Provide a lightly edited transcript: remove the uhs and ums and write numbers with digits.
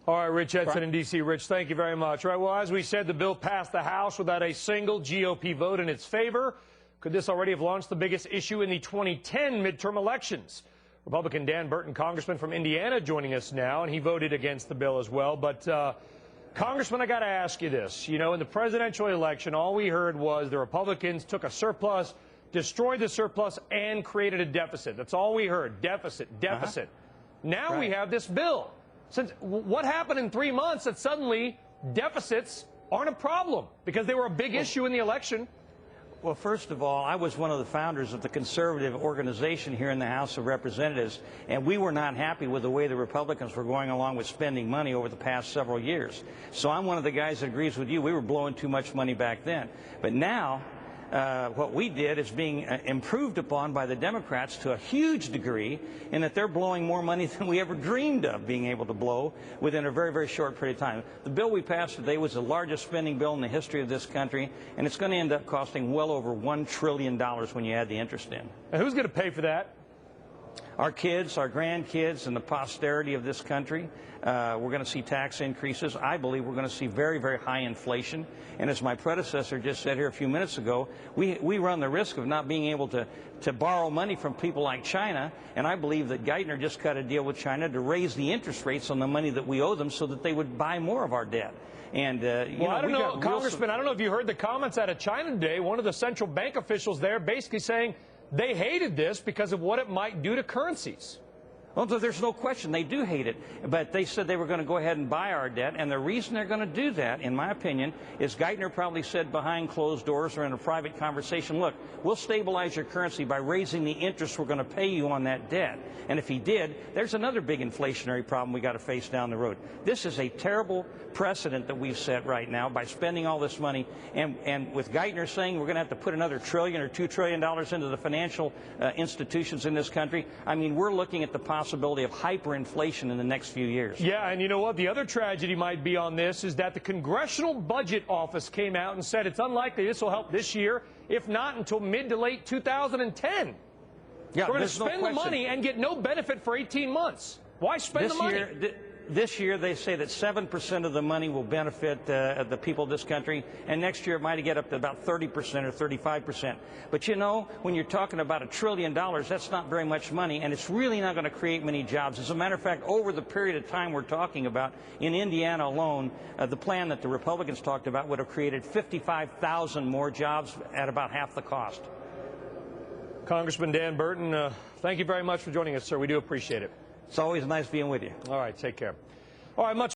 All right, Rich Edson in D.C. Rich, thank you very much. All right, well, as we said, the bill passed the House without a single GOP vote in its favor. Could this already have launched the biggest issue in the 2010 midterm elections? Republican Dan Burton, congressman from Indiana, joining us now, and he voted against the bill as well. But, Congressman, I got to ask you this. You know, in the presidential election, all we heard was the Republicans took a surplus, destroyed the surplus, and created a deficit. That's all we heard. Deficit, deficit. Now we have this bill. Since what happened in 3 months that suddenly deficits aren't a problem because they were a big issue in the election? Well, first of all, I was one of the founders of the conservative organization here in the House of Representatives, and we were not happy with the way the Republicans were going along with spending money over the past several years. So I'm one of the guys that agrees with you. We were blowing too much money back then. But now, what we did is being improved upon by the Democrats to a huge degree in that they're blowing more money than we ever dreamed of being able to blow within a very, very short period of time. The bill we passed today was the largest spending bill in the history of this country, and it's going to end up costing well over $1 trillion when you add the interest in. And who's going to pay for that? Our kids, our grandkids, and the posterity of this country. We're going to see tax increases. I believe we're going to see very, very high inflation. And as my predecessor just said here a few minutes ago, we run the risk of not being able to borrow money from people like China. And I believe that Geithner just cut a deal with China to raise the interest rates on the money that we owe them so that they would buy more of our debt. And, I don't know, Congressman, I don't know if you heard the comments out of China today. One of the central bank officials there basically saying they hated this because of what it might do to currencies. Well, there's no question they do hate it, but they said they were going to go ahead and buy our debt, and the reason they're going to do that, in my opinion, is Geithner probably said behind closed doors or in a private conversation, look, we'll stabilize your currency by raising the interest we're going to pay you on that debt. And if he did, there's another big inflationary problem we got to face down the road. This is a terrible precedent that we've set right now by spending all this money, and with Geithner saying we're going to have to put another $1 trillion or $2 trillion into the financial institutions in this country, I mean, we're looking at the possibility of hyperinflation in the next few years. Yeah, and you know what? The other tragedy might be on this is that the Congressional Budget Office came out and said it's unlikely this will help this year, if not until mid to late 2010. Yeah, we're going to spend the money and get no benefit for 18 months. Why spend the money? This year, they say that 7% of the money will benefit the people of this country, and next year it might get up to about 30% or 35%. But you know, when you're talking about $1 trillion, that's not very much money, and it's really not going to create many jobs. As a matter of fact, over the period of time we're talking about, in Indiana alone, the plan that the Republicans talked about would have created 55,000 more jobs at about half the cost. Congressman Dan Burton, thank you very much for joining us, sir. We do appreciate it. It's always nice being with you. All right, take care. All right, much